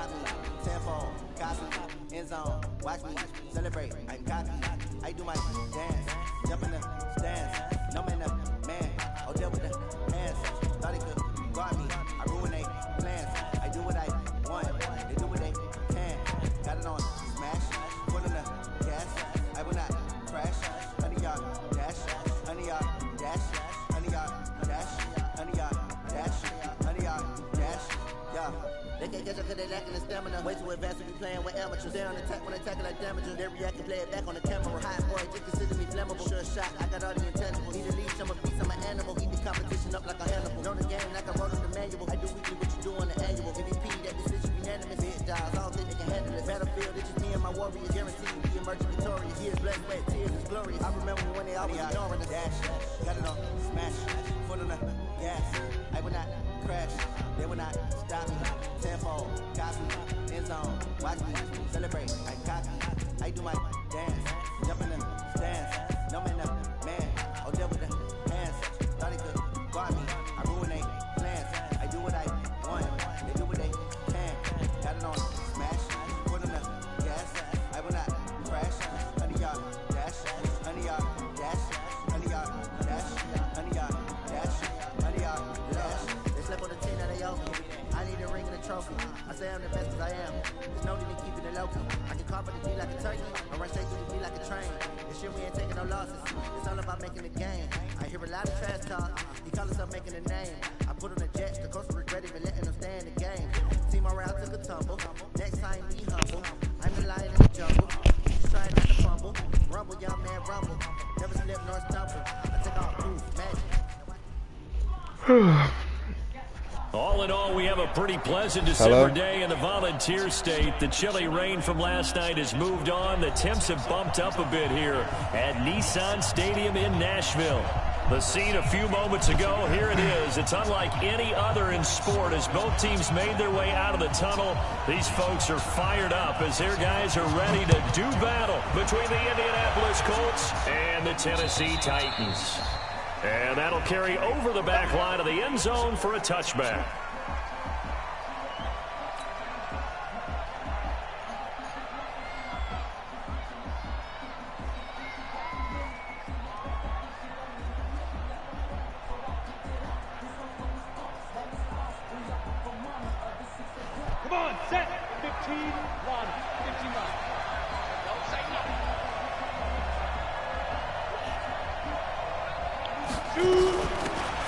copy, tenfold, copy, end zone, watch me celebrate, I copy, I do my dance, jump in the stands, no man up, man, oh deal with the hands, thought he could guard me, I ruin they plans, I do what I want, they do what they can, got it on smash, put in the gas, I will not crash, 100 yard dash, 100 yard dash, 100 yard dash, 100 yard dash, 100 yard dash, yeah. They can't catch up cause they lacking the stamina. Way too advanced to be playing with amateurs. They on attack when attacking like damages. They react and play it back on the camera. Hot boy, just consider me flammable. Sure shot, I got all the intangibles. Need a leash, I'm a beast, I'm an animal. Eat the competition up like a Hannibal. Know the game like I wrote on the manual. I do weekly what you do on the annual. MVP, that decision unanimous. Big dials, I don't think they can handle it. Battlefield, it's just me and my warriors. Guaranteed we emerging victorious. Years blood, sweat, tears is glorious. I remember when they always ignoring the dash. Got it on smash, foot on the gas. I will not crash, they will not stop me. Tenfold, copy, end zone, watch me celebrate. I copy, I do my dance, jump in the stands, no man up, man, oh deal with the hands, thought he could guard me, I ruin they plans, I do what I want, they do what they can, got it on smash, put on the gas, I will not crash, 100 yard dash, 100 yard dash, 100 yard dash, 100 yard dash, 100 yard dash. They slept on the team that they owe me. I need a ring and a trophy. I say I'm the best as I am. There's no need in keeping it low key. I can carve the beat like a turkey. I run straight through the beat like a train. This shit we ain't taking no losses. It's all about making the game. I hear a lot of trash talk. He call himself making a name. I put on the jets. The coach regret even letting them stay in the game. Team around took a tumble. Next time be humble. I'm the lion in the jungle. Just trying not to fumble. Rumble, young man, rumble. Never slip nor stumble. I take all proof, magic. All in all, we have a pretty pleasant December day in the Volunteer State. The chilly rain from last night has moved on. The temps have bumped up a bit here at Nissan Stadium in Nashville. The scene a few moments ago, here it is. It's unlike any other in sport as both teams made their way out of the tunnel. These folks are fired up as their guys are ready to do battle between the Indianapolis Colts and the Tennessee Titans. And that'll carry over the back line of the end zone for a touchback. Come on, set. 15, 1, 59.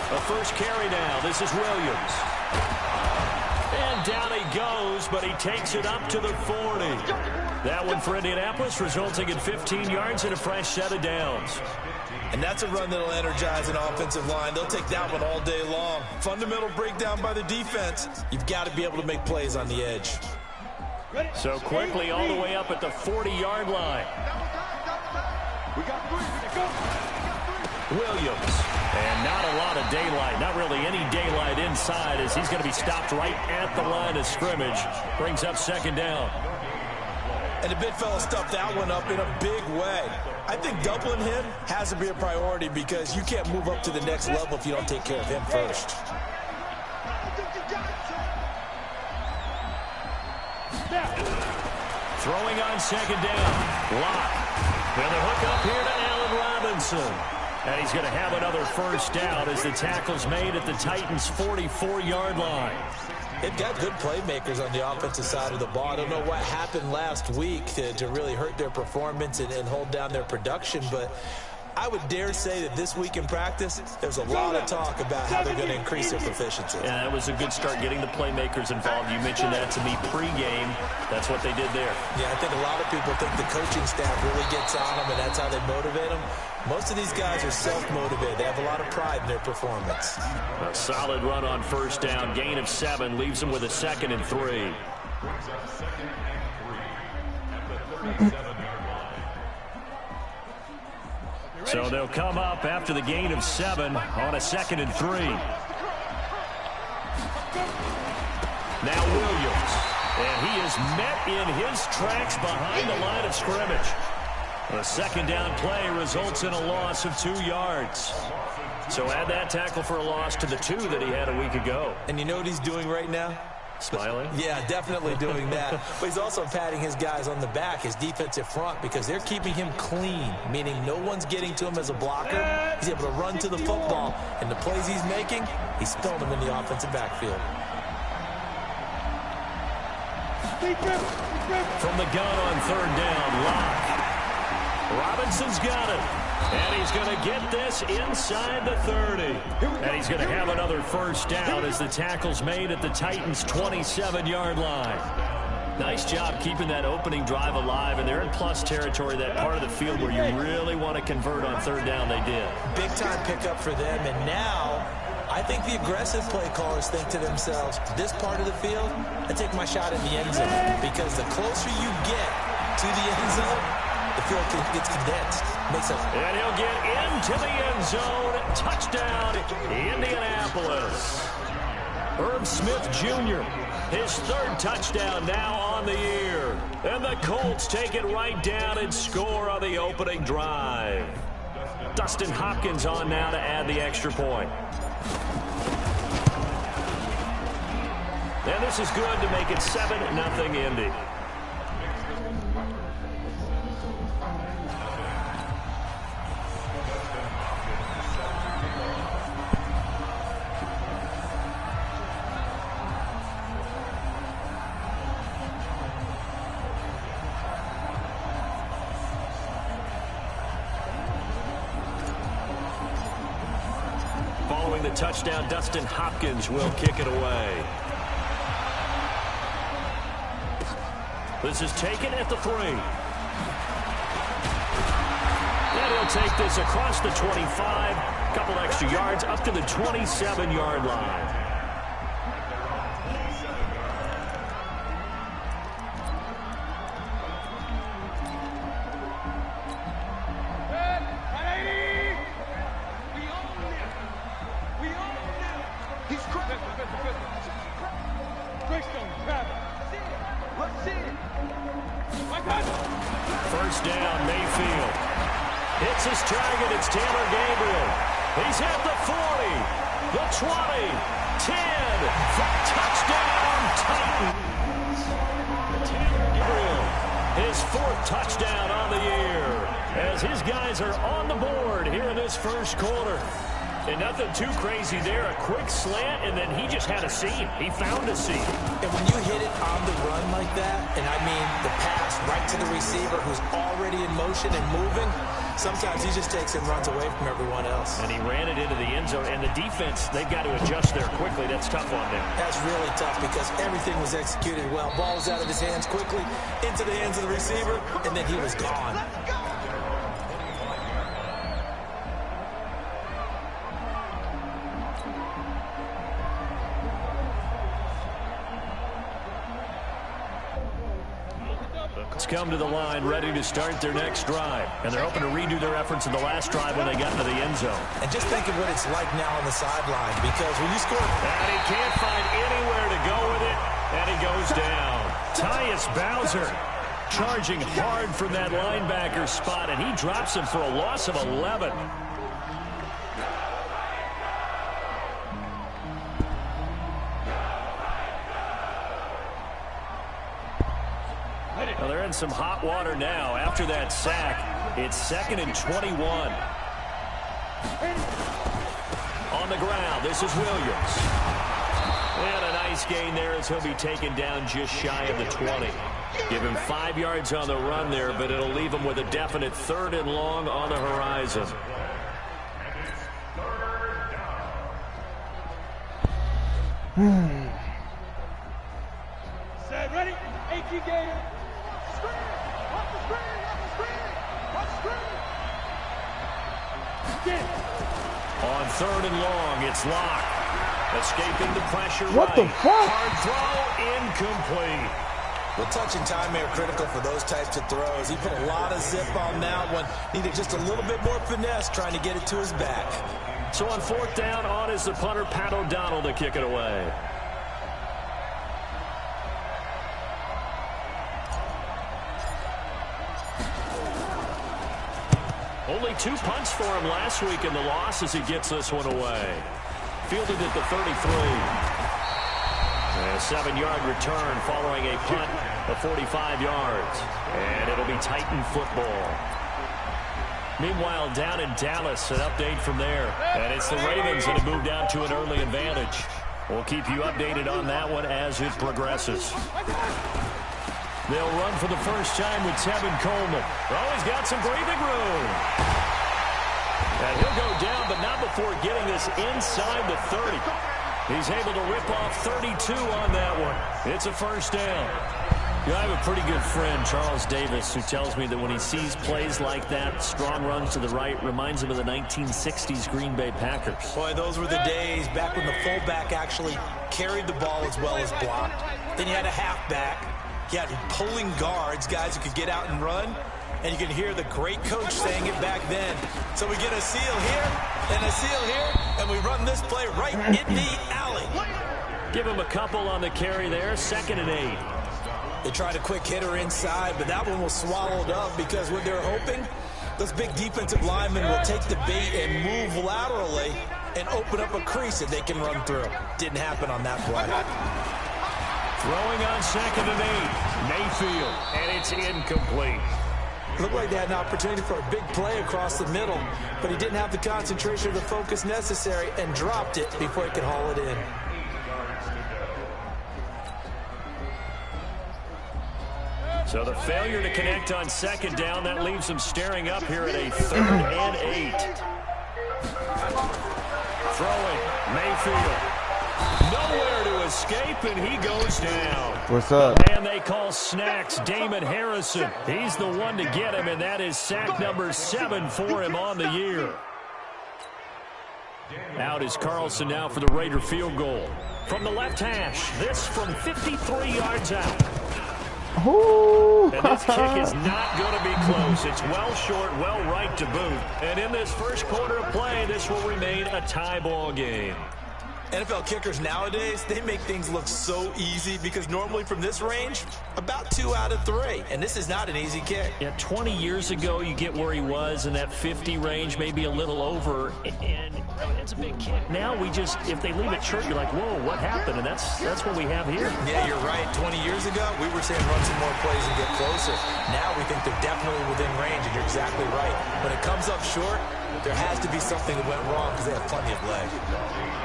The first carry now. This is Williams. And down he goes, but he takes it up to the 40. That one for Indianapolis, resulting in 15 yards and a fresh set of downs. And that's a run that'll energize an offensive line. They'll take that one all day long. Fundamental breakdown by the defense. You've got to be able to make plays on the edge. So quickly all the way up at the 40-yard line. We got 3. Go. Williams. And not a lot of daylight, not really any daylight inside as he's going to be stopped right at the line of scrimmage. Brings up second down. And the big fella stuffed that one up in a big way. I think doubling him has to be a priority because you can't move up to the next level if you don't take care of him first. Throwing on second down. Lock. And the hook up here to Allen Robinson. And he's going to have another first down as the tackle's made at the Titans' 44-yard line. They've got good playmakers on the offensive side of the ball. I don't know what happened last week to really hurt their performance and hold down their production, but I would dare say that this week in practice, there's a lot of talk about how they're going to increase their proficiency. Yeah, that was a good start getting the playmakers involved. You mentioned that to me pregame. That's what they did there. Yeah, I think a lot of people think the coaching staff really gets on them, and that's how they motivate them. Most of these guys are self-motivated. They have a lot of pride in their performance. A solid run on first down. Gain of 7 leaves them with a 2nd and 3. So they'll come up after the gain of 7 on a 2nd and 3. Now Williams. And he is met in his tracks behind the line of scrimmage. A second down play results in a loss of 2 yards. So add that tackle for a loss to the 2 that he had a week ago. And you know what he's doing right now? Smiling? Yeah, definitely doing that. But he's also patting his guys on the back, his defensive front, because they're keeping him clean, meaning no one's getting to him as a blocker. He's able to run to the football, and the plays he's making, he's spelled them in the offensive backfield. From the gun on third down, Locke. Robinson's got it. And he's going to get this inside the 30. And he's going to have another first down as the tackle's made at the Titans' 27-yard line. Nice job keeping that opening drive alive, and they're in plus territory, that part of the field where you really want to convert on third down. They did. Big-time pickup for them, and now I think the aggressive play callers think to themselves, this part of the field, I take my shot in the end zone, because the closer you get to the end zone, the field gets condensed. And he'll get into the end zone. Touchdown, Indianapolis. Herb Smith Jr., his third touchdown now on the year. And the Colts take it right down and score on the opening drive. Dustin Hopkins on now to add the extra point. And this is good to make it 7-0 Indy. Following the touchdown, Dustin Hopkins will kick it away. This is taken at the 3. And he'll take this across the 25. Couple extra yards up to the 27-yard line. First down, Mayfield. Hits his target. It's Taylor Gabriel. He's at the 40, the 20, 10. Touchdown, Titans. Taylor Gabriel, his 4th touchdown on the year, as his guys are on the board here in this first quarter. And nothing too crazy there. A quick slant, and then he just had a seam. He found a seam. And when you hit it on the run like that, and I mean the pass right to the receiver who's already in motion and moving, sometimes he just takes and runs away from everyone else. And he ran it into the end zone. And the defense, they've got to adjust there quickly. That's tough on them. That's really tough because everything was executed well. Ball was out of his hands quickly, into the hands of the receiver, and then he was gone. Come to the line, ready to start their next drive. And they're hoping to redo their efforts in the last drive when they got into the end zone. And just think of what it's like now on the sideline, because when you score... And he can't find anywhere to go with it, and he goes down. Tyus Bowser charging hard from that linebacker spot, and he drops him for a loss of 11. Well, they're in some hot water now. After that sack, it's 2nd and 21. On the ground, this is Williams. And a nice gain there as he'll be taken down just shy of the 20. Give him 5 yards on the run there, but it'll leave him with a definite 3rd and long on the horizon. Set, ready? AQ Gator. On 3rd and long, it's Locke. Escaping the pressure. What right. the fuck? Hard throw, incomplete. Well, touch and time are critical for those types of throws. He put a lot of zip on that one. Needed just a little bit more finesse trying to get it to his back. So on 4th down, on is the punter, Pat O'Donnell, to kick it away. Only 2 punts for him last week in the loss as he gets this one away. Fielded at the 33. A 7-yard return following a punt of 45 yards. And it'll be Titan football. Meanwhile, down in Dallas, an update from there. And it's the Ravens that have moved out to an early advantage. We'll keep you updated on that one as it progresses. They'll run for the first time with Tevin Coleman. Oh, he's got some breathing room. And he'll go down, but not before getting this inside the 30. He's able to rip off 32 on that one. It's a first down. You know, I have a pretty good friend, Charles Davis, who tells me that when he sees plays like that, strong runs to the right, reminds him of the 1960s Green Bay Packers. Boy, those were the days back when the fullback actually carried the ball as well as blocked. Then you had a halfback. You had pulling guards, guys who could get out and run. And you can hear the great coach saying it back then. So we get a seal here and a seal here, and we run this play right in the alley. Give him a couple on the carry there, 2nd and 8. They tried a quick hitter inside, but that one was swallowed up because what they're hoping, those big defensive linemen will take the bait and move laterally and open up a crease that they can run through. Didn't happen on that play. Throwing on 2nd and 8. Mayfield, and it's incomplete. Looked like they had an opportunity for a big play across the middle, but he didn't have the concentration or the focus necessary and dropped it before he could haul it in. So the failure to connect on 2nd down, that leaves them staring up here at a 3rd and 8. Throwing, Mayfield. Nowhere to escape, and he goes down. What's up? And they call snacks Damon Harrison. He's the one to get him, and that is sack number 7 for him on the year. Out is Carlson now for the Raider field goal. From the left hash, this from 53 yards out. Ooh. And this kick is not going to be close. It's well short, well right to boot. And in this first quarter of play, this will remain a tie ball game. NFL kickers nowadays, they make things look so easy because normally from this range, about 2 out of 3. And this is not an easy kick. Yeah, 20 years ago, you get where he was in that 50 range, maybe a little over, and it's a big kick. Now we just, if they leave it short, you're like, whoa, what happened? And that's what we have here. Yeah, you're right. 20 years ago, we were saying run some more plays and get closer. Now we think they're definitely within range, and you're exactly right. When it comes up short, there has to be something that went wrong because they have plenty of leg.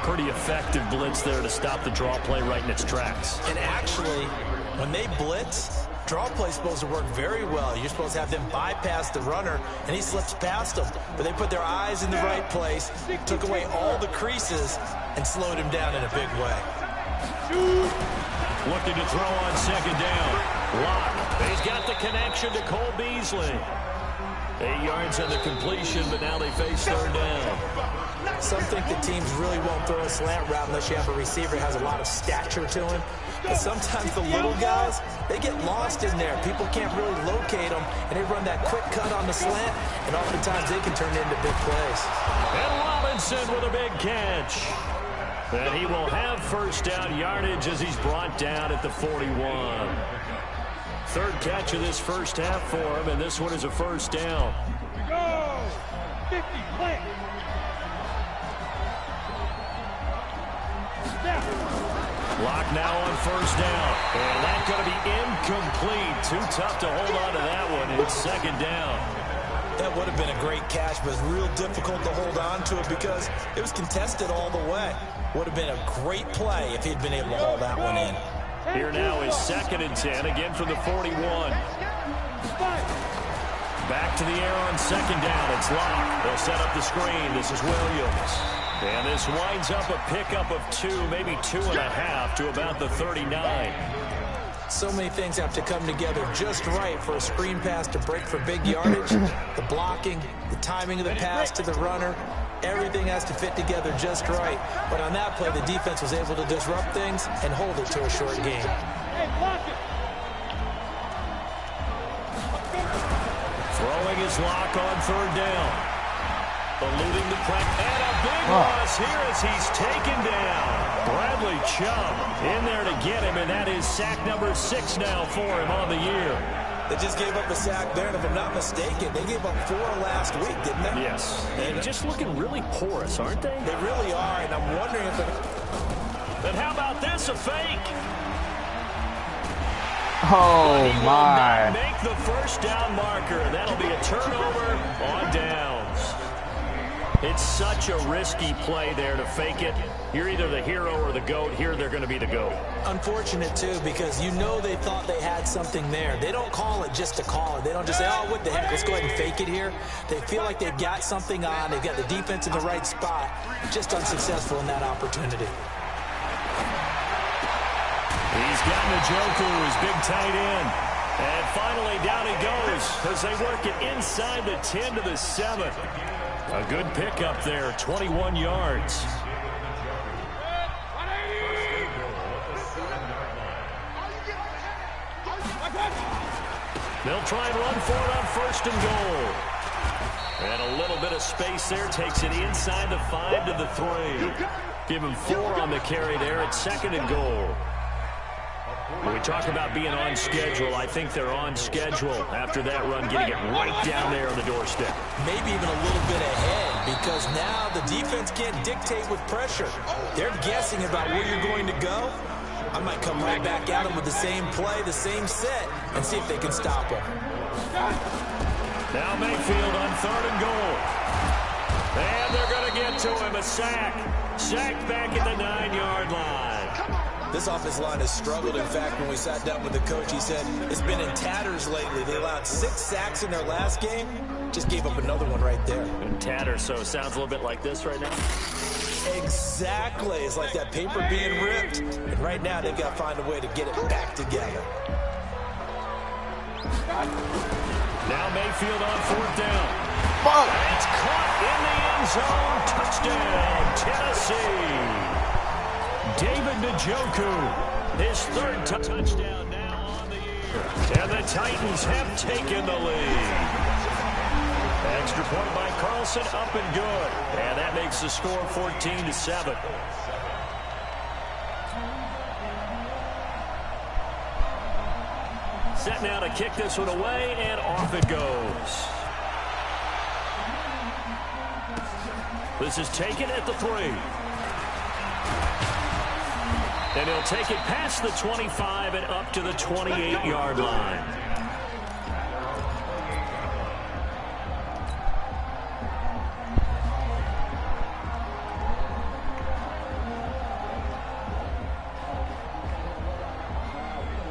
Pretty effective blitz there to stop the draw play right in its tracks. And actually, when they blitz, draw play is supposed to work very well. You're supposed to have them bypass the runner, and he slips past them. But they put their eyes in the right place, took away all the creases, and slowed him down in a big way. Looking to throw on 2nd down. Locke. He's got the connection to Cole Beasley. 8 yards on the completion, but now they face 3rd down. Some think the teams really won't throw a slant route unless you have a receiver who has a lot of stature to him. But sometimes the little guys, they get lost in there. People can't really locate them, and they run that quick cut on the slant, and oftentimes they can turn it into big plays. And Robinson with a big catch. And he will have first down yardage as he's brought down at the 41. 3rd catch of this first half for him, and this one is a first down. Go! 50, play. Locke now on first down. And that's going to be incomplete. Too tough to hold on to that one. It's 2nd down. That would have been a great catch, but it's real difficult to hold on to it because it was contested all the way. Would have been a great play if he'd been able to hold that one in. Here now is 2nd and 10, again from the 41. Back to the air on 2nd down. It's Locke. They'll set up the screen. This is Williams. And this winds up a pickup of 2, maybe 2.5 to about the 39. So many things have to come together just right for a screen pass to break for big yardage. The blocking, the timing of the pass to the runner, everything has to fit together just right. But on that play, the defense was able to disrupt things and hold it to a short game. Throwing his Locke on 3rd down. Eluding the pressure. And a big loss here as he's taken down. Bradley Chubb in there to get him, and that is sack number 6 now for him on the year. They just gave up a sack there, and if I'm not mistaken, they gave up 4 last week, didn't they? Yes. And just looking really porous, aren't they? They really are, and I'm wondering if And how about this, a fake? Oh, He will my. not make the first down marker. That'll be a turnover on downs. It's such a risky play there to fake it. You're either the hero or the GOAT. Here they're going to be the GOAT. Unfortunate, too, because you know they thought they had something there. They don't call it just to call it. They don't just say, oh, what the heck, let's go ahead and fake it here. They feel like they've got something on. They've got the defense in the right spot. Just unsuccessful in that opportunity. He's got Njoku, his big tight end. And finally, down he goes as they work it inside the 10 to the 7. A good pickup there, 21 yards. They'll try and run for it on 1st and goal. And a little bit of space there, takes it inside the 5 to the 3. Give him 4 on the carry there at 2nd and goal. When we talk about being on schedule, I think they're on schedule after that run, getting it right down there on the doorstep. Maybe even a little bit ahead, because now the defense can't dictate with pressure. They're guessing about where you're going to go. I might come right back at them with the same play, the same set, and see if they can stop them. Now Mayfield on 3rd and goal. And they're going to get to him, a sack. Sacked back at the 9-yard line. This offensive line has struggled. In fact, when we sat down with the coach, he said it's been in tatters lately. They allowed 6 sacks in their last game. Just gave up another one right there. In tatters, so it sounds a little bit like this right now. Exactly. It's like that paper being ripped. And right now, they've got to find a way to get it back together. Now Mayfield on 4th down. It's caught in the end zone. Touchdown, Tennessee. David Njoku, his 3rd touchdown now on the year. And the Titans have taken the lead. Extra point by Carlson, up and good. And that makes the score 14-7. Set now to kick this one away, and off it goes. This is taken at the 3. And he'll take it past the 25 and up to the 28-yard line.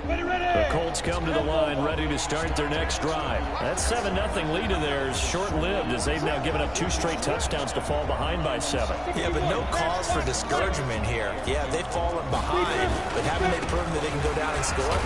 The Colts come to the line ready to start their next drive. That 7-0 lead of theirs short-lived as they've now given up 2 straight touchdowns to fall behind by 7. Yeah, but no cause for discouragement here. Yeah, they've fallen behind, but haven't they proven that they can go down and score?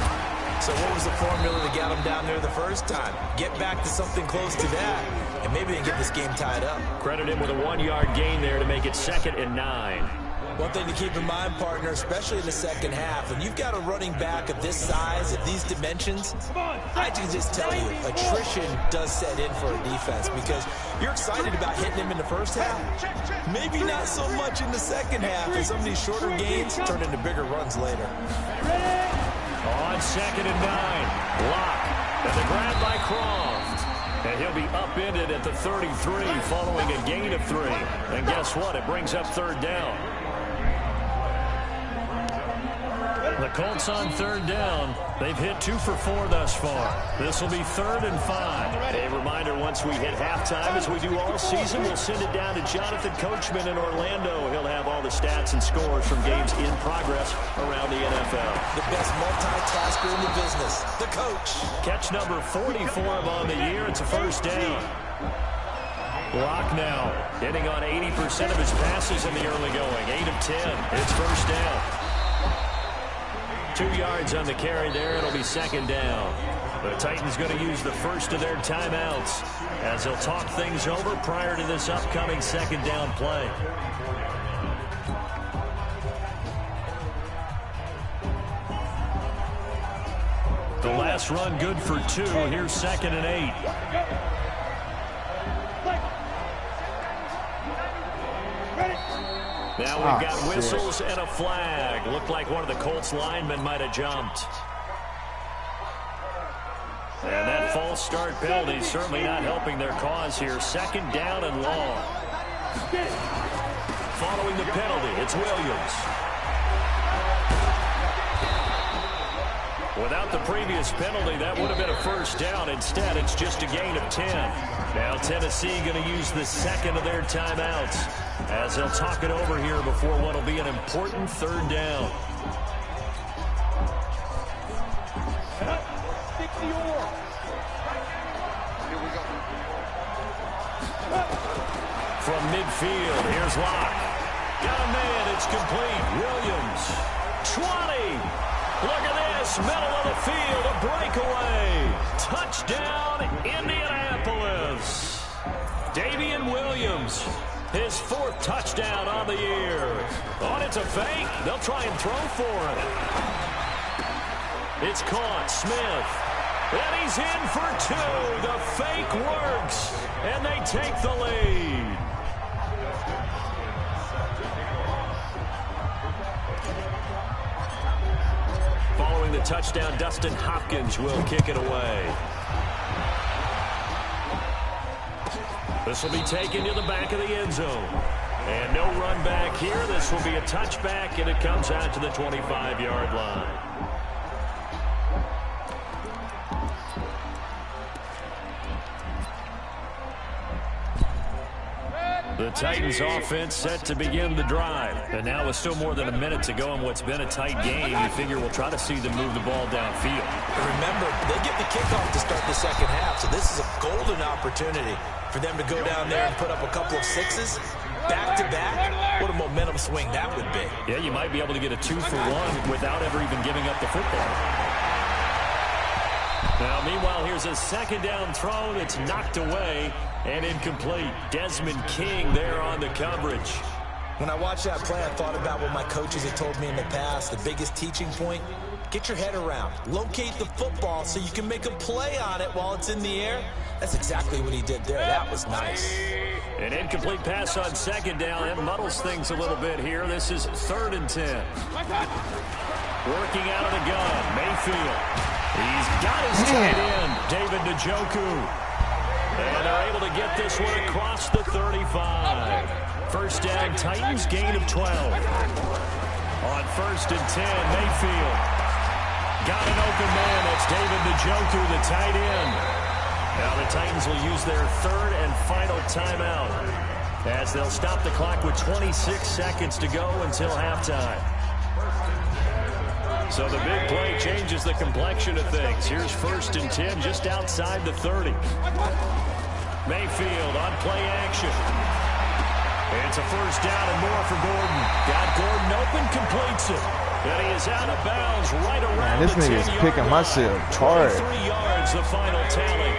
So what was the formula to get them down there the first time? Get back to something close to that, and maybe they can get this game tied up. Credit him with a 1-yard gain there to make it 2nd and 9. One thing to keep in mind, partner, especially in the second half, when you've got a running back of this size, of these dimensions, I can just tell you, attrition does set in for a defense because you're excited about hitting him in the first half. Maybe not so much in the second half, and some of these shorter gains turn into bigger runs later. On 2nd and 9, Locke, and the grab by Croft. And he'll be upended at the 33 following a gain of 3. And guess what? It brings up 3rd down. The Colts on 3rd down. They've hit 2 for 4 thus far. This will be 3rd and 5. A reminder, once we hit halftime, as we do all season, we'll send it down to Jonathan Coachman in Orlando. He'll have all the stats and scores from games in progress around the NFL. The best multitasker in the business, the coach. Catch number 44 on the year. It's a 1st down. Locke now hitting on 80% of his passes in the early going. 8 of 10. It's 1st down. 2 yards on the carry there. It'll be 2nd down. The Titans going to use the first of their timeouts as they'll talk things over prior to this upcoming 2nd down play. The last run good for 2. Here's 2nd and 8. Now we've got whistles and a flag. Looked like one of the Colts linemen might have jumped. And that false start penalty is certainly not helping their cause here. 2nd down and long. Following the penalty, it's Williams. Without the previous penalty, that would have been a first down. Instead, it's just a gain of 10. Now Tennessee going to use the second of their timeouts as they'll talk it over here before what will be an important third down. From midfield, here's Locke. Got a man, it's complete. Williams, 20. Look at this, middle of the field, a breakaway. Touchdown, Indianapolis. Davian Williams, his 4th touchdown on the year. Oh, it's a fake. They'll try and throw for it. It's caught, Smith. And he's in for 2. The fake works, and they take the lead. Following the touchdown, Dustin Hopkins will kick it away. This will be taken to the back of the end zone. And no run back here. This will be a touchback, and it comes out to the 25-yard line. The Titans offense set to begin the drive. And now with still more than a minute to go in what's been a tight game, you figure we'll try to see them move the ball downfield. Remember, they get the kickoff to start the second half, so this is a golden opportunity for them to go down there and put up a couple of 6s back-to-back. What a momentum swing that would be. Yeah, you might be able to get a 2-for-1 without ever even giving up the football. Now, meanwhile, here's a second down throw that's knocked away and incomplete. Desmond King there on the coverage. When I watched that play, I thought about what my coaches had told me in the past. The biggest teaching point, get your head around. Locate the football so you can make a play on it while it's in the air. That's exactly what he did there. That was nice. An incomplete pass on second down. That muddles things a little bit here. This is 3rd and 10. Working out of the gun, Mayfield. He's got his tight end, David Njoku. And they're able to get this one across the 35. First down, Titans, gain of 12. On 1st and 10, Mayfield. Got an open man. That's David Njoku, the tight end. Now the Titans will use their 3rd and final timeout as they'll stop the clock with 26 seconds to go until halftime. So the big play changes the complexion of things. Here's 1st and 10 just outside the 30. Mayfield on play action. It's a first down and more for Gordon. Got Gordon open, completes it. And he is out of bounds right around this nigga is picking myself hard. 3 yards, the final tally.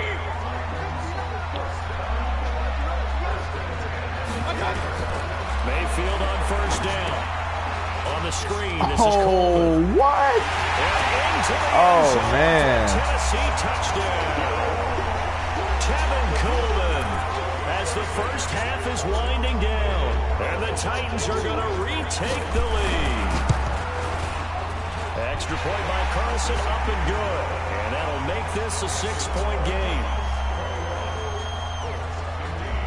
Mayfield on first down. On the screen, this is Coleman. What? Oh, man. Tennessee touchdown. Tevin Coleman as the first half is winding down. And the Titans are going to retake the lead. Extra point by Carlson, up and good. And that'll make this a 6-point game.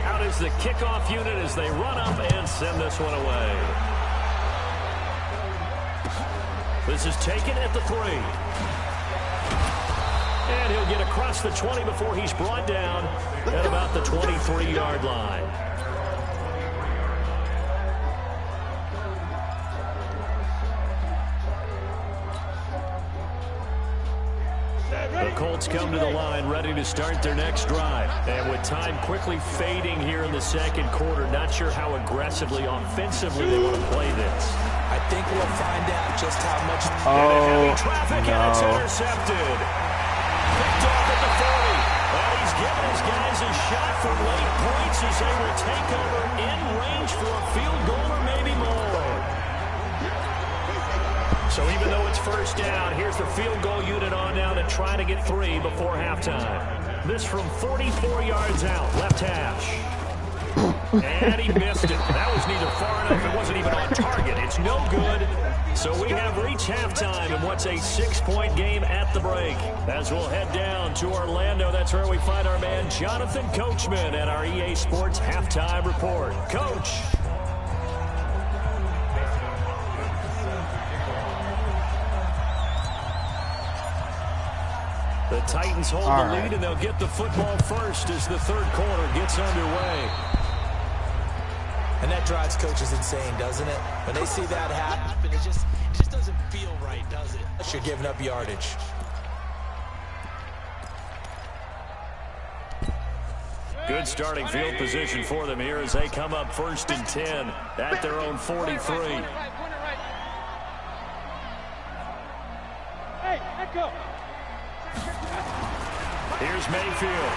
Out is the kickoff unit as they run up and send this one away. This is taken at the 3. And he'll get across the 20 before he's brought down at about the 23-yard line. The Colts come to the line ready to start their next drive. And with time quickly fading here in the second quarter, not sure how aggressively, offensively they want to play this. I think we'll find out just how much. Heavy traffic, and it's intercepted. Picked off at the 30. And he's giving his guys a shot for late points as they will take over in range for a field goal or maybe more. So even though it's first down, here's the field goal unit on now to try to get 3 before halftime. This from 44 yards out, left hash. And he missed it. That was neither far enough. It wasn't even on target. It's no good. So we have reached halftime in what's a 6-point game at the break. As we'll head down to Orlando, that's where we find our man Jonathan Coachman at our EA Sports Halftime Report. Coach. The Titans hold the lead, and they'll get the football first as the third quarter gets underway. And that drives coaches insane, doesn't it? When they see that happen, it just doesn't feel right, does it? You're giving up yardage. Good starting field position for them here as they come up 1st and 10 at their own 43. Hey, echo. Here's Mayfield.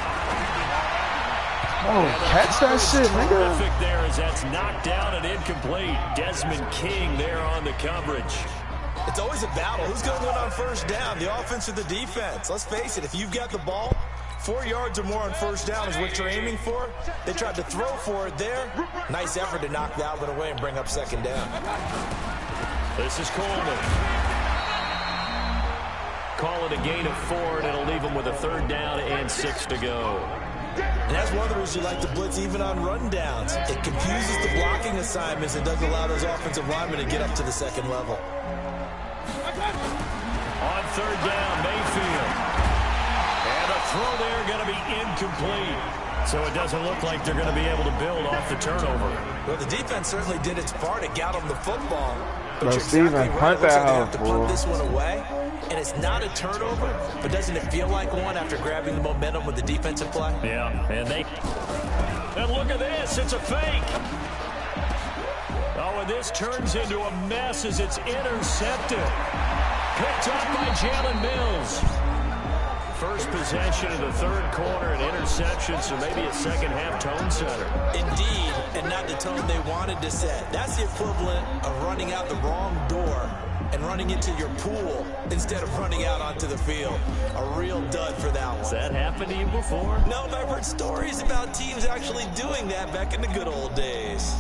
Oh, catch that shit, nigga. Terrific there as that's knocked down and incomplete. Desmond King there on the coverage. It's always a battle. Who's going to win on first down, the offense or the defense? Let's face it, if you've got the ball, 4 yards or more on first down is what you're aiming for. They tried to throw for it there. Nice effort to knock that one away and bring up 2nd down. This is Coleman. Call it a gain of 4, and it'll leave them with a 3rd down and 6 to go. And that's one of the reasons you like to blitz even on rundowns. It confuses the blocking assignments and doesn't allow those offensive linemen to get up to the 2nd level. On 3rd down, Mayfield. And a throw there going to be incomplete. So it doesn't look like they're going to be able to build off the turnover. Well, the defense certainly did its part. It got them the football. But No, you're Steven, exactly right. punt It looks that like they have to hoe, punt fool. this one away. And it's not a turnover, but doesn't it feel like one after grabbing the momentum with the defensive play? Yeah, and look at this. It's a fake. Oh, and this turns into a mess as it's intercepted. Picked up by Jalen Mills. First possession of the 3rd quarter, an interception, so maybe a second-half tone setter. Indeed, and not the tone they wanted to set. That's the equivalent of running out the wrong door and running into your pool instead of running out onto the field. A real dud for that one. Has that happened to you before? No, but I've heard stories about teams actually doing that back in the good old days.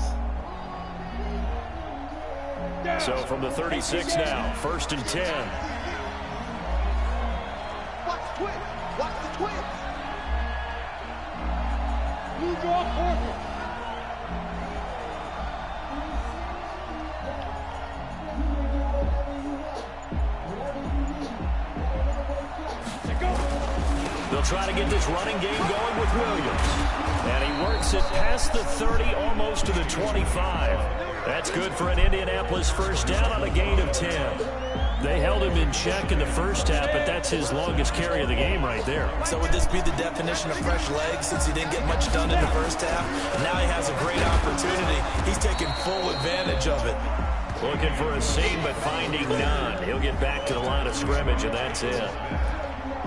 So from the 36 now, 1st and 10. Watch the twist. Watch the twist. Blue draw purple. They'll try to get this running game going with Williams. And he works it past the 30, almost to the 25. That's good for an Indianapolis 1st down on a gain of 10. They held him in check in the first half, but that's his longest carry of the game right there. So would this be the definition of fresh legs since he didn't get much done in the first half? And now he has a great opportunity. He's taking full advantage of it. Looking for a seam, but finding none. He'll get back to the line of scrimmage, and that's it.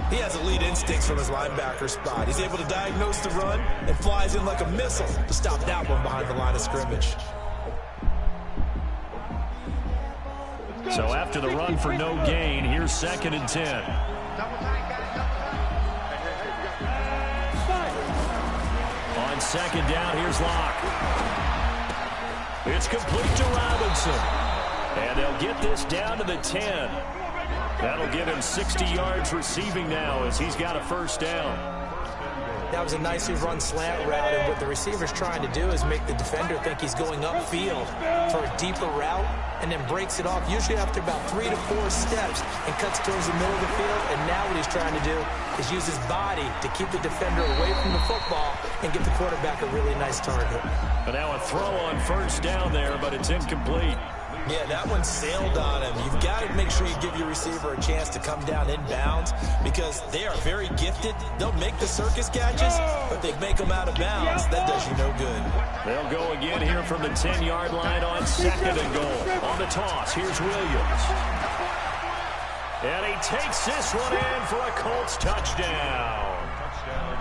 He has elite instincts from his linebacker spot. He's able to diagnose the run and flies in like a missile to stop that one behind the line of scrimmage. So after the run for no gain, here's 2nd and 10. On 2nd down, here's Locke. It's complete to Robinson. And they'll get this down to the 10. That'll give him 60 yards receiving now as he's got a 1st down. That was a nicely run slant route, and what the receiver's trying to do is make the defender think he's going upfield for a deeper route, and then breaks it off, usually after about 3 to 4 steps, and cuts towards the middle of the field. And now what he's trying to do is use his body to keep the defender away from the football and give the quarterback a really nice target. But now a throw on 1st down there, but it's incomplete. Yeah, that one sailed on him. You've got to make sure you give your receiver a chance to come down inbounds because they are very gifted. They'll make the circus catches, but they make them out of bounds. That does you no good. They'll go again here from the 10-yard line on 2nd and goal. On the toss, here's Williams. And he takes this one in for a Colts touchdown.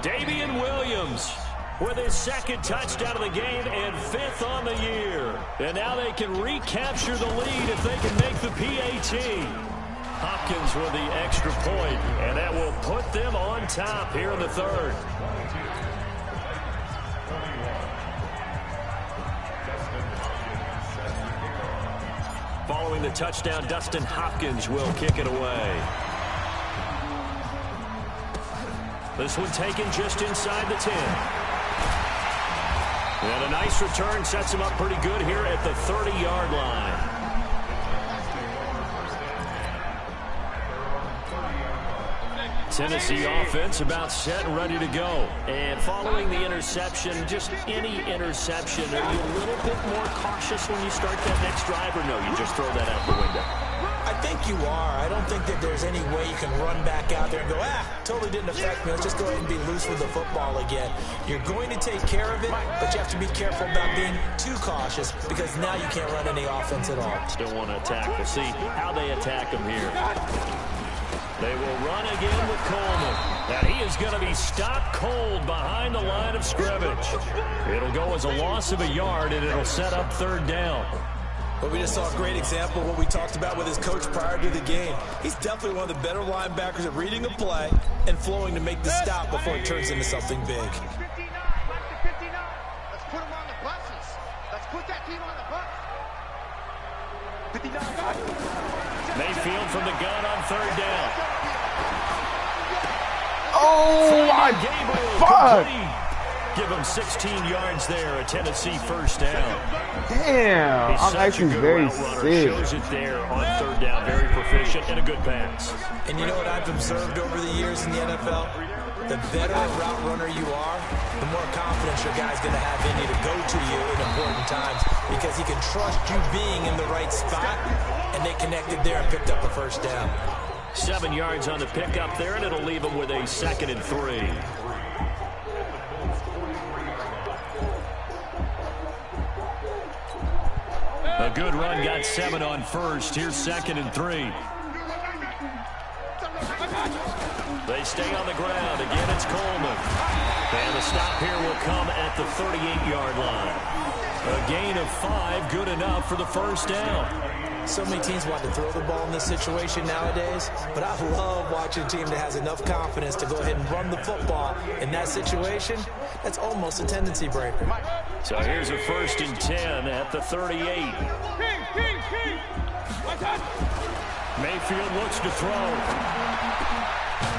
Damian Williams with his 2nd touchdown of the game and 5th on the year. And now they can recapture the lead if they can make the PAT. Hopkins with the extra point, and that will put them on top here in the 3rd. Following the touchdown, Dustin Hopkins will kick it away. This one taken just inside the 10. And a nice return sets him up pretty good here at the 30-yard line. Tennessee offense about set and ready to go. And following the interception, just any interception, are you a little bit more cautious when you start that next drive, or no, you just throw that out the window? I think you are. I don't think that there's any way you can run back out there and go, totally didn't affect me. Let's just go ahead and be loose with the football again. You're going to take care of it, but you have to be careful about being too cautious because now you can't run any offense at all. Still want to attack. We'll see how they attack him here. They will run again with Coleman. And he is going to be stopped cold behind the line of scrimmage. It'll go as a loss of a yard, and it'll set up 3rd down. But we just saw a great example of what we talked about with his coach prior to the game. He's definitely one of the better linebackers at reading a play and flowing to make the stop before it turns into something big. 59, let's put him on the buses. Let's put that team on the bus. 59. Mayfield from the gun on 3rd down. Oh, my fuck. Give him 16 yards there, a Tennessee 1st down. Damn, I'm actually very sick. Shows it there on 3rd down, very proficient and a good pass. And you know what I've observed over the years in the NFL? The better a route runner you are, the more confidence your guy's going to have in you to go to you in important times because he can trust you being in the right spot, and they connected there and picked up a 1st down. 7 yards on the pickup there, and it'll leave him with a 2nd and 3. A good run, got 7 on 1st. Here's 2nd and 3. They stay on the ground. Again, it's Coleman. And the stop here will come at the 38-yard line. A gain of 5, good enough for the 1st down. So many teams want to throw the ball in this situation nowadays, but I love watching a team that has enough confidence to go ahead and run the football in that situation. That's almost a tendency breaker. So here's a 1st and 10 at the 38. Mayfield looks to throw.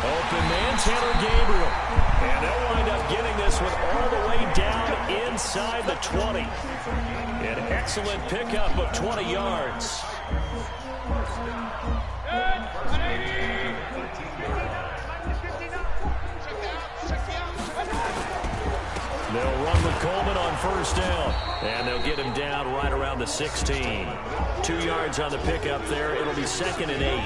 Open man, Taylor Gabriel. And they'll wind up getting this one all the way down inside the 20. An excellent pickup of 20 yards. They'll run with Coleman on 1st down. And they'll get him down right around the 16. 2 yards on the pickup there. It'll be 2nd and 8.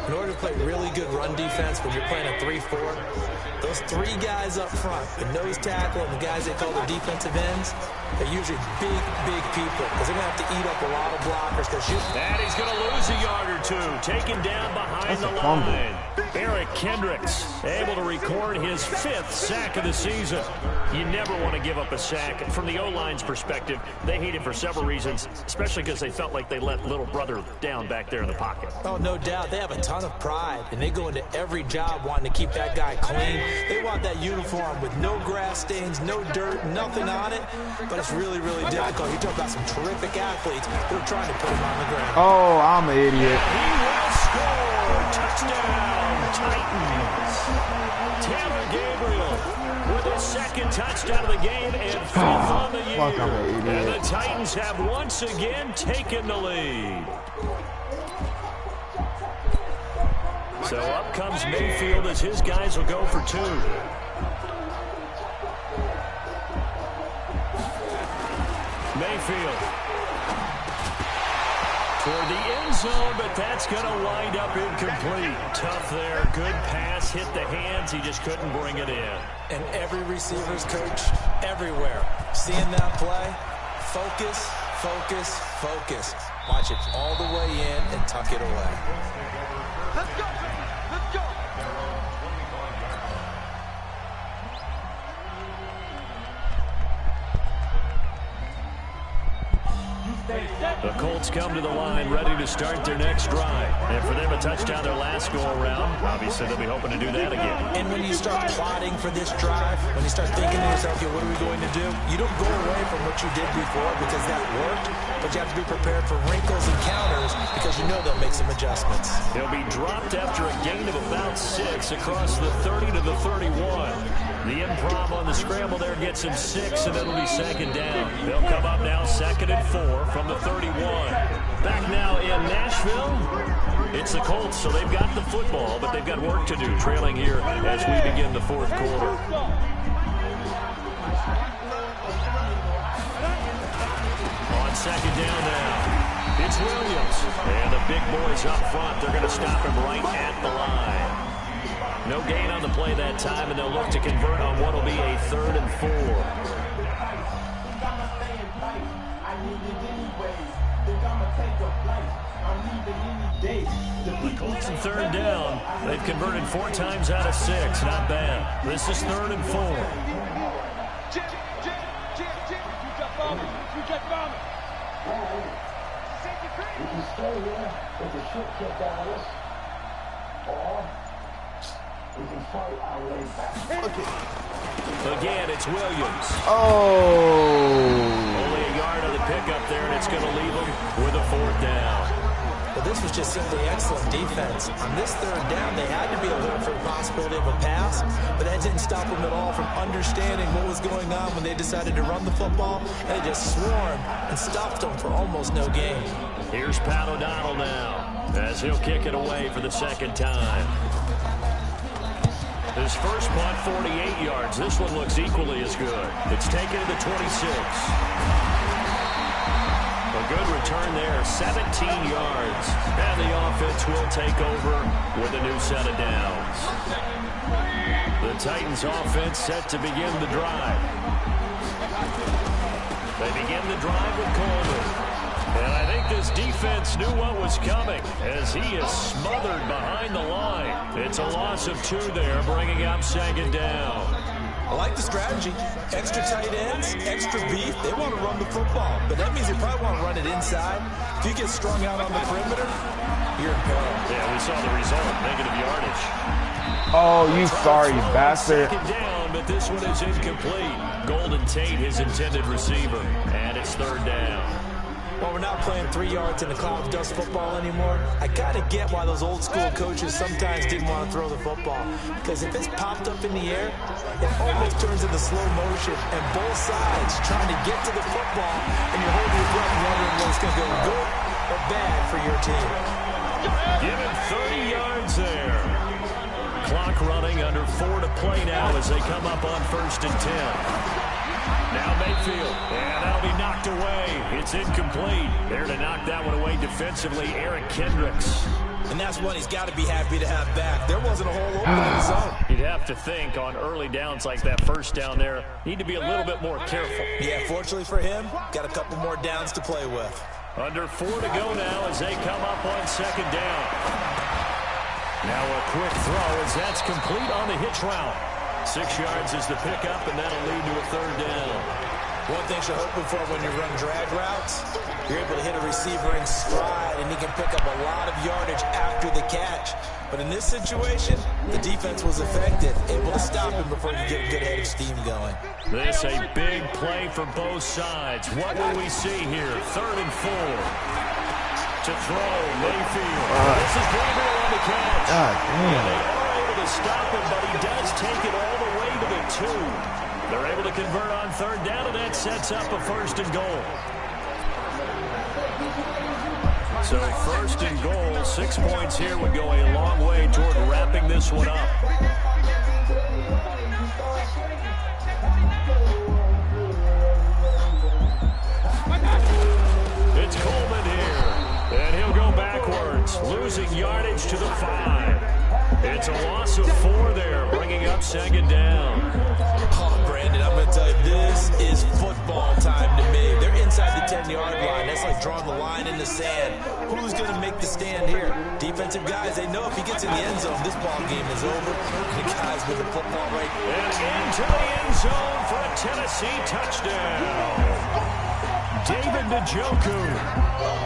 In order to play really good run defense when you're playing a 3-4, those 3 guys up front, the nose tackle and the guys they call the defensive ends, they're usually big people because they're going to have to eat up a lot of blockers. And he's going to lose a yard or 2. Taken down behind the line. Eric Kendricks able to record his 5th sack of the season. You never want to give up a sack. From the O-line's perspective, they hate it for several reasons, especially because they felt like they let little brother down back there in the pocket. Oh, no doubt. They have a ton of pride, and they go into every job wanting to keep that guy clean. They want that uniform with no grass stains, no dirt, nothing on it, but it's really, really difficult. You talk about some terrific athletes who are trying to put him on the ground. Oh, I'm an idiot. He will score. Touchdown, Titans. Taylor Gabriel with his 2nd touchdown of the game and 5th on the year. Fuck, I'm an idiot. And the Titans have once again taken the lead. So up comes Mayfield as his guys will go for 2. Mayfield toward the end zone, but that's going to wind up incomplete. Tough there. Good pass. Hit the hands. He just couldn't bring it in. And every receiver's coach everywhere, seeing that play, focus, focus, focus. Watch it all the way in and tuck it away. Let's go. Let's go. The Colts come to the line ready to start their next drive. And for them, a touchdown their last go-around. Obviously, they'll be hoping to do that again. And when you start plotting for this drive, when you start thinking to yourself, okay, what are we going to do? You don't go away from what you did before because that worked, but you have to be prepared for wrinkles and counters because you know they'll make some adjustments. He'll be dropped after a gain of about 6 across the 30 to the 31. The improv on the scramble there gets him 6, and it'll be 2nd down. They'll come up now 2nd and 4 from the 31. Back now in Nashville, It's the Colts, so they've got the football, but they've got work to do, trailing here as we begin the fourth quarter. On second down now. It's Williams. And the big boys up front, they're going to stop him right at the line. No gain on the play that time, and they'll look to convert on what will be a 3rd and 4. The Colts in 3rd down. They've converted 4 times out of 6. Not bad. This is 3rd and 4. We can stay here with the shit kicked out of us, or we can fight our way back. Again, it's Williams. Oh. Only a yard on the pickup there, and it's going to leave him with a 4th down. But this was just simply excellent defense. On this 3rd down, they had to be alert for the possibility of a pass, but that didn't stop them at all from understanding what was going on when they decided to run the football, and they just swarmed and stopped them for almost no gain. Here's Pat O'Donnell now, as he'll kick it away for the 2nd time. His first punt, 48 yards. This one looks equally as good. It's taken to the 26. A good return there, 17 yards. And the offense will take over with a new set of downs. The Titans offense set to begin the drive. They begin the drive with Coleman. And I think this defense knew what was coming as he is smothered behind the line. It's a loss of 2 there, bringing up 2nd down. I like the strategy. Extra tight ends, extra beef. They want to run the football, but that means they probably want to run it inside. If you get strung out on the perimeter, you're in peril. Yeah, we saw the result, negative yardage. Oh, you sorry bastard. 2nd down, but this one is incomplete. Golden Tate, his intended receiver, and it's 3rd down. Well, we're not playing 3 yards in the cloud of dust football anymore. I kind of get why those old school coaches sometimes didn't want to throw the football. Because if it's popped up in the air, it almost turns into slow motion. And both sides trying to get to the football, and you're holding your breath wondering whether it's going to go good or bad for your team. Give him 30 yards there. Clock running, under 4 to play now as they come up on 1st and 10. Now Mayfield, and that'll be knocked away. It's incomplete. There to knock that one away defensively, Eric Kendricks. And that's one he's got to be happy to have back. There wasn't a whole open in the zone. You'd have to think on early downs like that 1st down there, need to be a little bit more careful. Yeah, fortunately for him, got a couple more downs to play with. Under 4 to go now as they come up on 2nd down. Now a quick throw as that's complete on the hitch route. 6 yards is the pickup, and that'll lead to a 3rd down. One thing you're hoping for when you run drag routes, you're able to hit a receiver in stride, and he can pick up a lot of yardage after the catch. But in this situation, the defense was effective, able to stop him before you get a good head of steam going. This a big play for both sides. What will we see here? 3rd and 4. To throw, Mayfield. This is Gabriel on the catch. God damn. They are able to stop him, but he does take it all the way to the 2. They're able to convert on 3rd down, and that sets up a 1st and goal. So 1st and goal, 6 points here would go a long way toward wrapping this one up. It's Coleman here, and he'll go backwards, losing yardage to the 5. It's a loss of 4 there, bringing up 2nd down. Oh, Brandon, I'm going to tell you, this is football time to me. They're inside the 10-yard line. That's like drawing the line in the sand. Who's going to make the stand here? Defensive guys, they know if he gets in the end zone, this ball game is over. The guys with the football right there. And into the end zone for a Tennessee touchdown. David Njoku,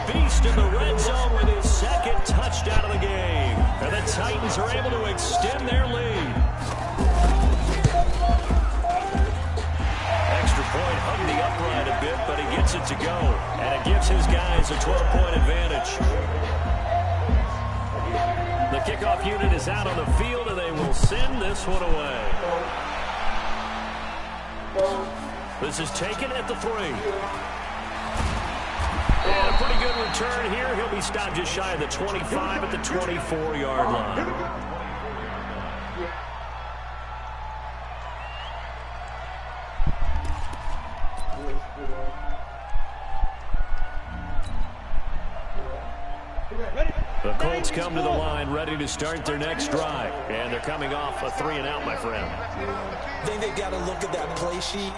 beast in the red zone with his 2nd touchdown of the game. And the Titans are able to extend their lead. Extra point hung the upright a bit, but he gets it to go. And it gives his guys a 12-point advantage. The kickoff unit is out on the field, and they will send this one away. This is taken at the 3. And a pretty good return here. He'll be stopped just shy of the 25 at the 24-yard line. The Colts come to the line ready to start their next drive. And they're coming off a 3-and-out, my friend. I think they've got to look at that play sheet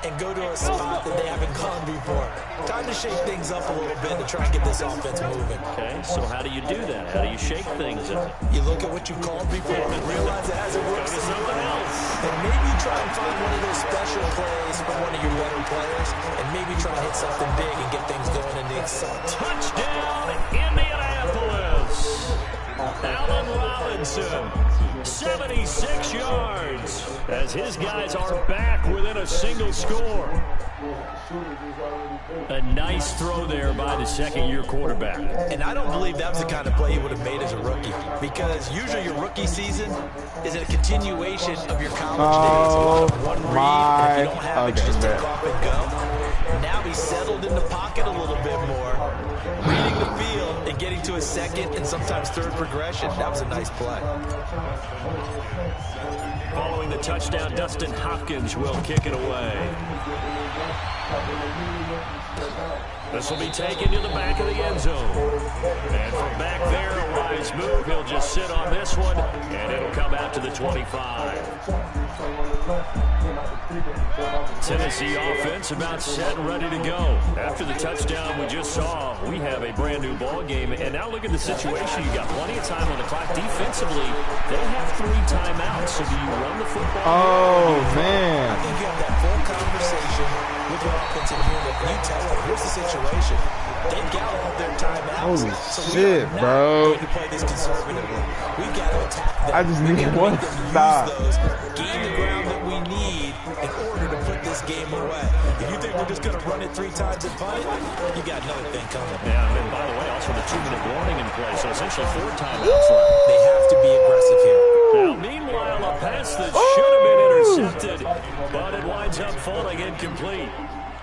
and go to a spot that they haven't gone before. Time to shake things up a little bit to try and get this offense moving. Okay, so how do you do that? How do you shake things up? You look at what you called before and realize it hasn't worked. Go to something else. And maybe you try and find one of those special plays from one of your better players and maybe try to hit something big and get things going in the excitement. Touchdown, Indianapolis. Allen Robinson, 76 yards, as his guys are back within a single score. A nice throw there by the second-year quarterback. And I don't believe that was the kind of play he would have made as a rookie, because usually your rookie season is a continuation of your college days. A lot of one read, and if you don't have it, you just take off and go. Now he's settled in the pocket a little bit more, reading the field and getting to his second and sometimes third progression. That was a nice play. Following the touchdown, Dustin Hopkins will kick it away. This will be taken to the back of the end zone. And from back there, a wise move. He'll just sit on this one, and it'll come out to the 25. Tennessee offense about set and ready to go. After the touchdown we just saw, we have a brand new ball game. And now look at the situation. You got plenty of time on the clock. Defensively, they have 3 timeouts. So do you run the football? Oh, man. I think you have that full conversation with your offensive unit. You tell them, here's the situation. They've got all their timeouts. Holy so shit, bro. To play this conservatively. We've got to attack them. I just need one stop. Gain the ground that we need in order to put this game away. If you think we're just going to run it 3 times and punt it, you got another thing coming. Yeah, and by the way, also the 2-minute warning in play, so essentially 4 timeouts left. They have to be aggressive here. Now, meanwhile, a pass that should have been intercepted, but it winds up falling incomplete.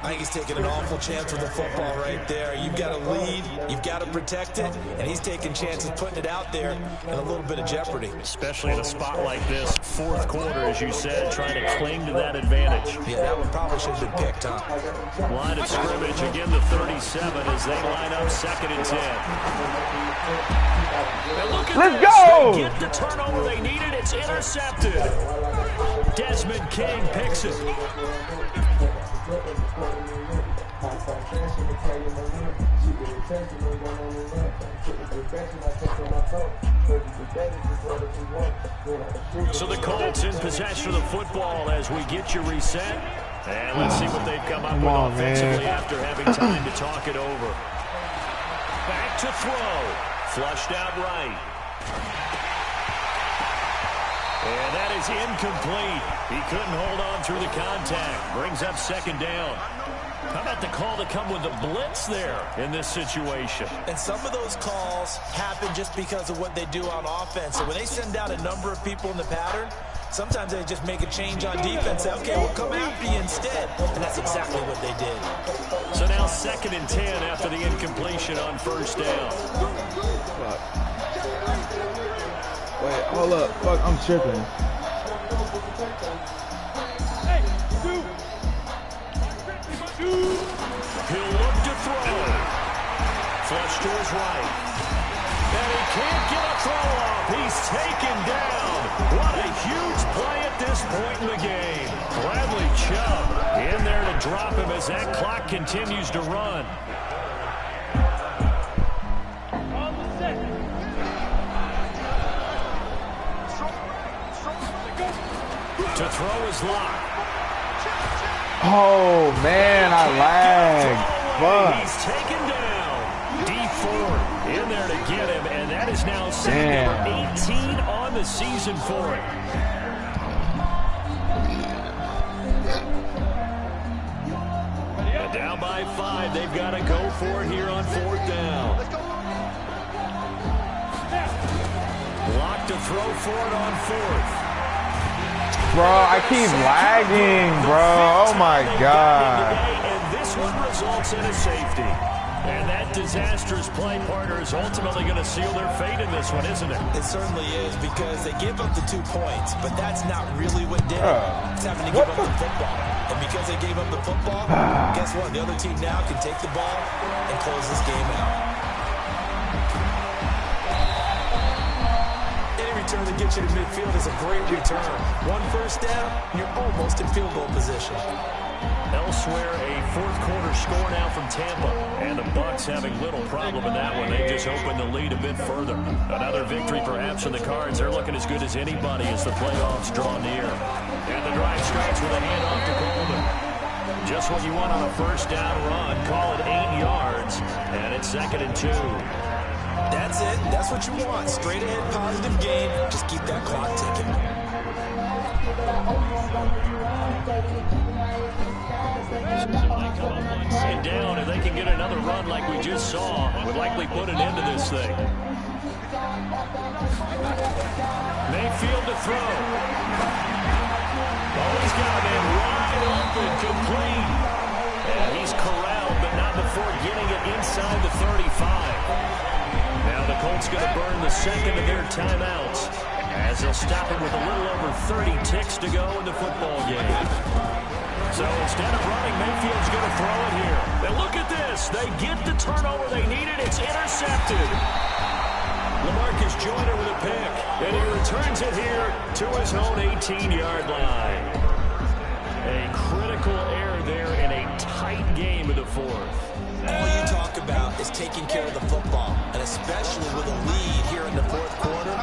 I think he's taking an awful chance with the football right there. You've got to lead, you've got to protect it, and he's taking chances putting it out there in a little bit of jeopardy. Especially in a spot like this, 4th quarter, as you said, trying to cling to that advantage. Yeah, that one probably should have been picked, huh? Line of scrimmage, again the 37 as they line up 2nd and 10. And look at Let's this. go! They get the turnover they needed. It's intercepted. Desmond King picks it. So the Colts in possession of the football as we get you reset. And let's see what they've come up with offensively after having time to talk it over. Back to throw. Flushed out right. And that is incomplete. He couldn't hold on through the contact. Brings up 2nd down. How about the call to come with the blitz there in this situation? And some of those calls happen just because of what they do on offense. So when they send out a number of people in the pattern, sometimes they just make a change on defense. Say, okay, we'll come after you instead. And that's exactly what they did. So now 2nd and 10 after the incompletion on 1st down. Wait, hold up. Fuck, I'm tripping. He'll look to throw. Flush to his right. And he can't get a throw off. He's taken down. What a huge play at this point in the game. Bradley Chubb in there to drop him as that clock continues to run. To throw his lock. Oh, man, I lagged. Fuck. He's taken down. D Ford in there to get him, and that is now sack number 18 on the season for him. And down by 5, they've got to go for it here on 4th down. Lock to throw for it on 4th. Bro, I keep lagging, bro. Oh, my God. And this one results in a safety. And that disastrous play, partner, is ultimately going to seal their fate in this one, isn't it? It certainly is, because they gave up the 2 points, but that's not really what did it. It's having to give up the football. And because they gave up the football, guess what? The other team now can take the ball and close this game out. Any return that gets you to midfield is a great return. 1 first down, you're almost in field goal position. Elsewhere, a fourth-quarter score now from Tampa. And the Bucs having little problem in that one. They just opened the lead a bit further. Another victory perhaps in the cards. They're looking as good as anybody as the playoffs draw near. And the drive starts with a handoff to Golden. Just what you want on a first down run. Call it 8 yards. And it's 2nd and 2. That's it. That's what you want. Straight ahead, positive gain. Just keep that clock ticking. And down, if they can get another run like we just saw, would likely put an end to this thing. Mayfield to throw. Oh, he's got him wide open, complete. And he's corralled, but not before getting it inside the 35. Now the Colts going to burn the second of their timeouts as they'll stop it with a little over 30 ticks to go in the football game. So instead of running, Mayfield's going to throw it here. And look at this. They get the turnover they needed. It's intercepted. LaMarcus Joyner with a pick. And he returns it here to his own 18-yard line. A critical error there in a tight game of the fourth. All you talk about is taking care of the football, and especially with a lead here in the fourth quarter,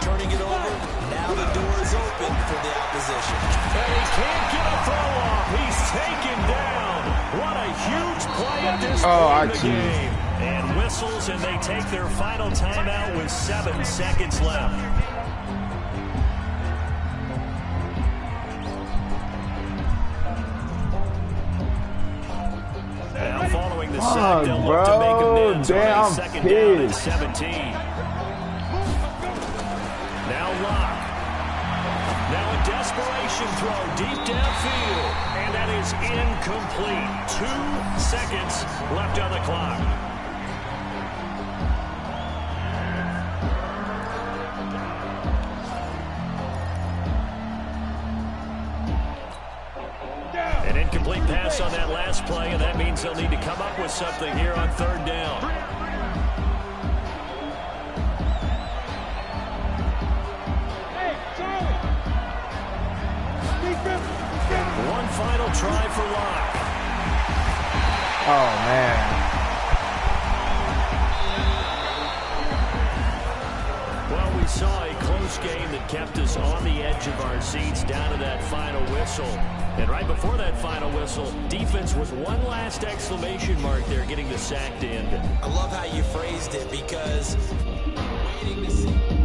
turning it over, now the door is open for the opposition. And he can't get a throw off. He's taken down. What a huge play at this point in the game. And whistles, and they take their final timeout with 7 seconds left. Now following the sack, they'll look to make amends on a second down at 17. Now Locke. Now a desperation throw deep downfield. And that is incomplete. 2 seconds left on the clock. An incomplete pass on that last play, and that means they'll need to come up with something here on 3rd down. One final try for Locke. Oh, man. Well, we saw a close game that kept us on the edge of our seats down to that final whistle. And right before that final whistle, defense with one last exclamation mark there, getting the sack to end it. I love how you phrased it, because waiting to see.